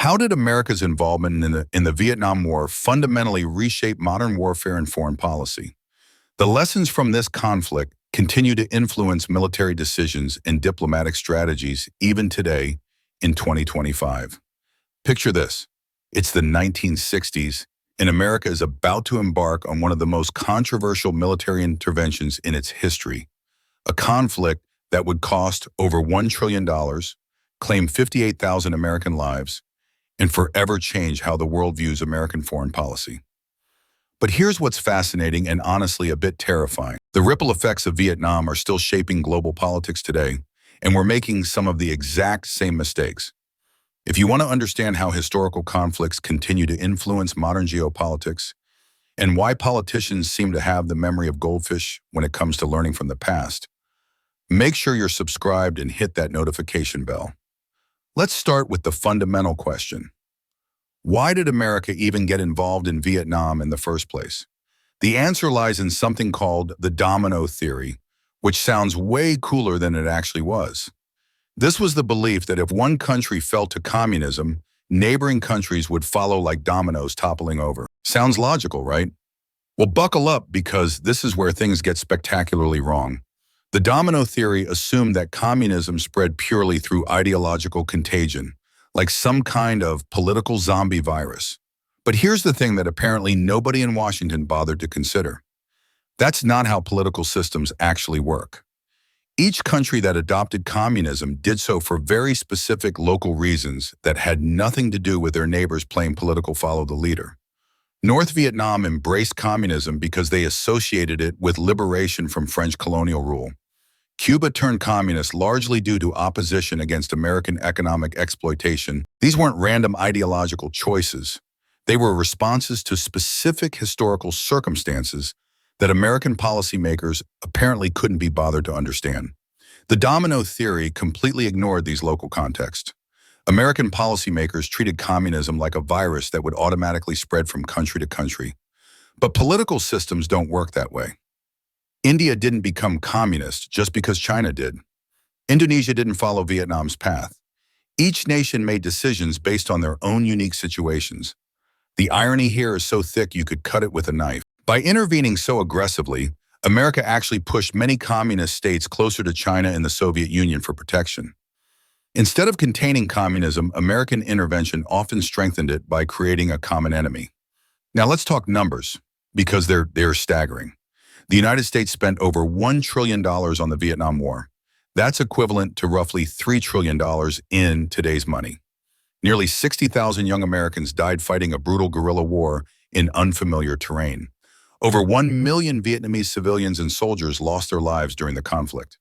How did America's involvement in the Vietnam War fundamentally reshape modern warfare and foreign policy? The lessons from this conflict continue to influence military decisions and diplomatic strategies even today in 2025. Picture this. It's the 1960s, and America is about to embark on one of the most controversial military interventions in its history, a conflict that would cost over $1 trillion, claim 58,000 American lives, and forever change how the world views American foreign policy. But here's what's fascinating and honestly a bit terrifying. The ripple effects of Vietnam are still shaping global politics today, and we're making some of the exact same mistakes. If you want to understand how historical conflicts continue to influence modern geopolitics, and why politicians seem to have the memory of goldfish when it comes to learning from the past, make sure you're subscribed and hit that notification bell. Let's start with the fundamental question. Why did America even get involved in Vietnam in the first place? The answer lies in something called the Domino Theory, which sounds way cooler than it actually was. This was the belief that if one country fell to communism, neighboring countries would follow like dominoes toppling over. Sounds logical, right? Well, buckle up because this is where things get spectacularly wrong. The Domino Theory assumed that communism spread purely through ideological contagion, like some kind of political zombie virus. But here's the thing that apparently nobody in Washington bothered to consider. That's not how political systems actually work. Each country that adopted communism did so for very specific local reasons that had nothing to do with their neighbors playing political follow the leader. North Vietnam embraced communism because they associated it with liberation from French colonial rule. Cuba turned communist largely due to opposition against American economic exploitation. These weren't random ideological choices. They were responses to specific historical circumstances that American policymakers apparently couldn't be bothered to understand. The Domino Theory completely ignored these local contexts. American policymakers treated communism like a virus that would automatically spread from country to country. But political systems don't work that way. India didn't become communist just because China did. Indonesia didn't follow Vietnam's path. Each nation made decisions based on their own unique situations. The irony here is so thick you could cut it with a knife. By intervening so aggressively, America actually pushed many communist states closer to China and the Soviet Union for protection. Instead of containing communism, American intervention often strengthened it by creating a common enemy. Now let's talk numbers, because they're staggering. The United States spent over $1 trillion on the Vietnam War. That's equivalent to roughly $3 trillion in today's money. Nearly 60,000 young Americans died fighting a brutal guerrilla war in unfamiliar terrain. Over 1 million Vietnamese civilians and soldiers lost their lives during the conflict.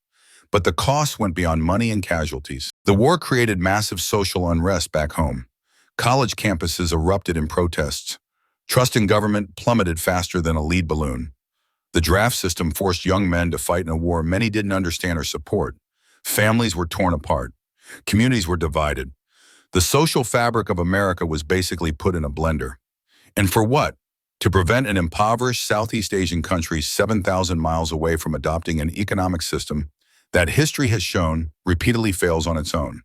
But the costs went beyond money and casualties. The war created massive social unrest back home. College campuses erupted in protests. Trust in government plummeted faster than a lead balloon. The draft system forced young men to fight in a war many didn't understand or support. Families were torn apart. Communities were divided. The social fabric of America was basically put in a blender. And for what? To prevent an impoverished Southeast Asian country 7,000 miles away from adopting an economic system that history has shown repeatedly fails on its own.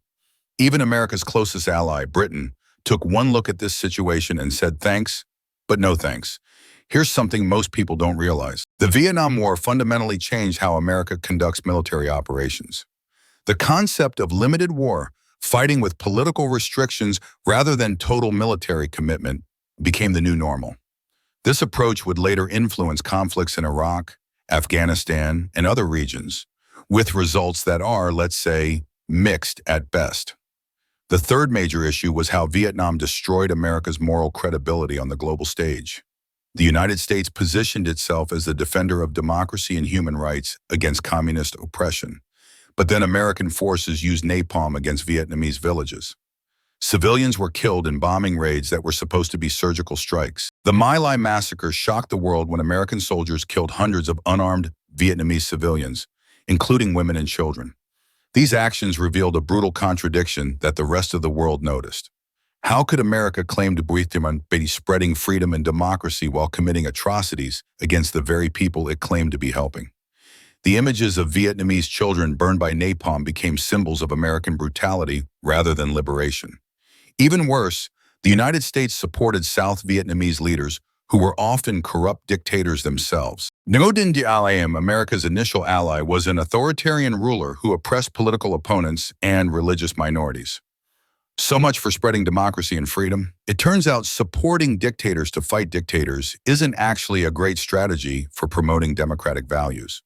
Even America's closest ally, Britain, took one look at this situation and said thanks, but no thanks. Here's something most people don't realize. The Vietnam War fundamentally changed how America conducts military operations. The concept of limited war, fighting with political restrictions rather than total military commitment, became the new normal. This approach would later influence conflicts in Iraq, Afghanistan, and other regions, with results that are, let's say, mixed at best. The third major issue was how Vietnam destroyed America's moral credibility on the global stage. The United States positioned itself as the defender of democracy and human rights against communist oppression. But then American forces used napalm against Vietnamese villages. Civilians were killed in bombing raids that were supposed to be surgical strikes. The My Lai massacre shocked the world when American soldiers killed hundreds of unarmed Vietnamese civilians, including women and children. These actions revealed a brutal contradiction that the rest of the world noticed. How could America claim to be spreading freedom and democracy while committing atrocities against the very people it claimed to be helping? The images of Vietnamese children burned by napalm became symbols of American brutality rather than liberation. Even worse, the United States supported South Vietnamese leaders who were often corrupt dictators themselves. Ngo Dinh Diem, America's initial ally, was an authoritarian ruler who oppressed political opponents and religious minorities. So much for spreading democracy and freedom. It turns out supporting dictators to fight dictators isn't actually a great strategy for promoting democratic values.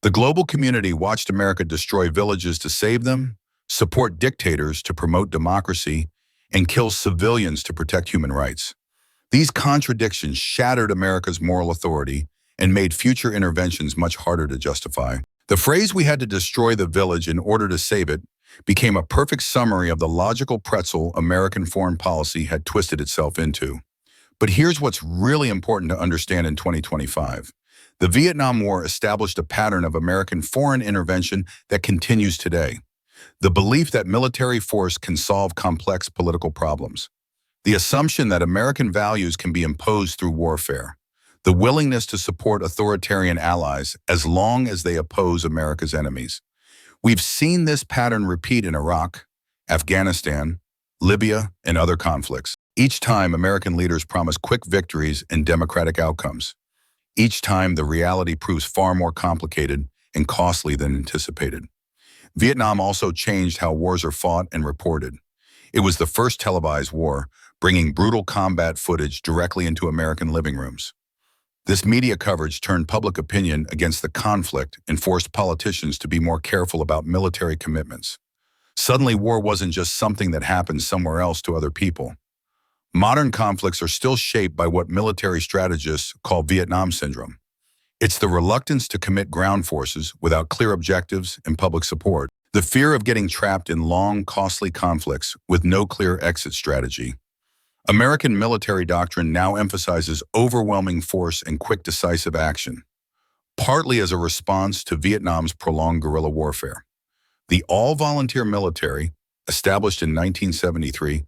The global community watched America destroy villages to save them, support dictators to promote democracy, and kill civilians to protect human rights. These contradictions shattered America's moral authority and made future interventions much harder to justify. The phrase "we had to destroy the village in order to save it" became a perfect summary of the logical pretzel American foreign policy had twisted itself into. But here's what's really important to understand in 2025. The Vietnam War established a pattern of American foreign intervention that continues today. The belief that military force can solve complex political problems. The assumption that American values can be imposed through warfare. The willingness to support authoritarian allies as long as they oppose America's enemies. We've seen this pattern repeat in Iraq, Afghanistan, Libya, and other conflicts. Each time, American leaders promise quick victories and democratic outcomes. Each time, the reality proves far more complicated and costly than anticipated. Vietnam also changed how wars are fought and reported. It was the first televised war, bringing brutal combat footage directly into American living rooms. This media coverage turned public opinion against the conflict and forced politicians to be more careful about military commitments. Suddenly, war wasn't just something that happened somewhere else to other people. Modern conflicts are still shaped by what military strategists call Vietnam syndrome. It's the reluctance to commit ground forces without clear objectives and public support, the fear of getting trapped in long, costly conflicts with no clear exit strategy. American military doctrine now emphasizes overwhelming force and quick decisive action, partly as a response to Vietnam's prolonged guerrilla warfare. The all-volunteer military, established in 1973,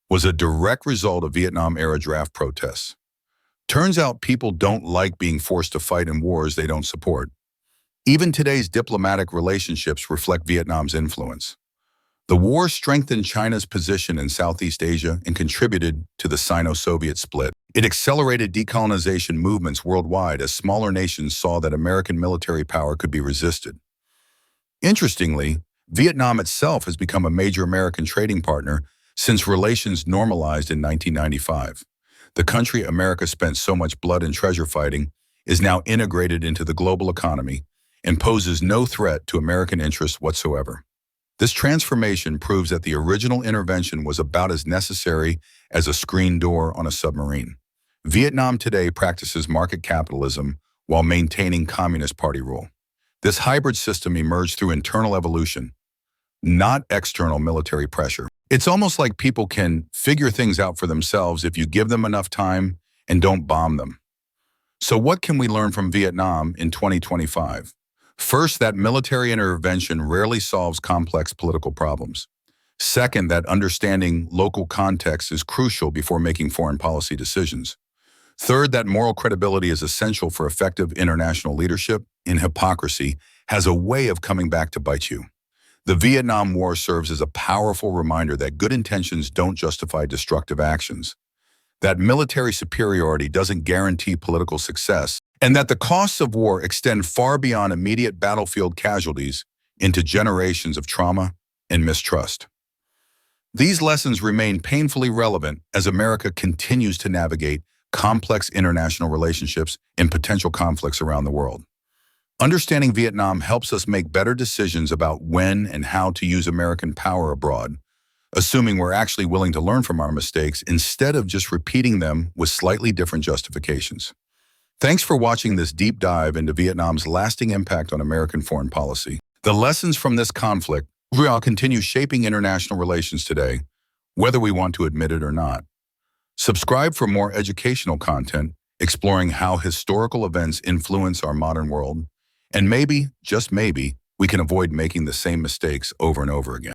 was a direct result of Vietnam-era draft protests. Turns out people don't like being forced to fight in wars they don't support. Even today's diplomatic relationships reflect Vietnam's influence. The war strengthened China's position in Southeast Asia and contributed to the Sino-Soviet split. It accelerated decolonization movements worldwide as smaller nations saw that American military power could be resisted. Interestingly, Vietnam itself has become a major American trading partner since relations normalized in 1995. The country America spent so much blood and treasure fighting is now integrated into the global economy and poses no threat to American interests whatsoever. This transformation proves that the original intervention was about as necessary as a screen door on a submarine. Vietnam today practices market capitalism while maintaining Communist Party rule. This hybrid system emerged through internal evolution, not external military pressure. It's almost like people can figure things out for themselves if you give them enough time and don't bomb them. So what can we learn from Vietnam in 2025? First, that military intervention rarely solves complex political problems. Second, that understanding local context is crucial before making foreign policy decisions. Third, that moral credibility is essential for effective international leadership, and hypocrisy has a way of coming back to bite you. The Vietnam War serves as a powerful reminder that good intentions don't justify destructive actions, that military superiority doesn't guarantee political success, and that the costs of war extend far beyond immediate battlefield casualties into generations of trauma and mistrust. These lessons remain painfully relevant as America continues to navigate complex international relationships and potential conflicts around the world. Understanding Vietnam helps us make better decisions about when and how to use American power abroad, assuming we're actually willing to learn from our mistakes instead of just repeating them with slightly different justifications. Thanks for watching this deep dive into Vietnam's lasting impact on American foreign policy. The lessons from this conflict will continue shaping international relations today, whether we want to admit it or not. Subscribe for more educational content exploring how historical events influence our modern world, and maybe, just maybe, we can avoid making the same mistakes over and over again.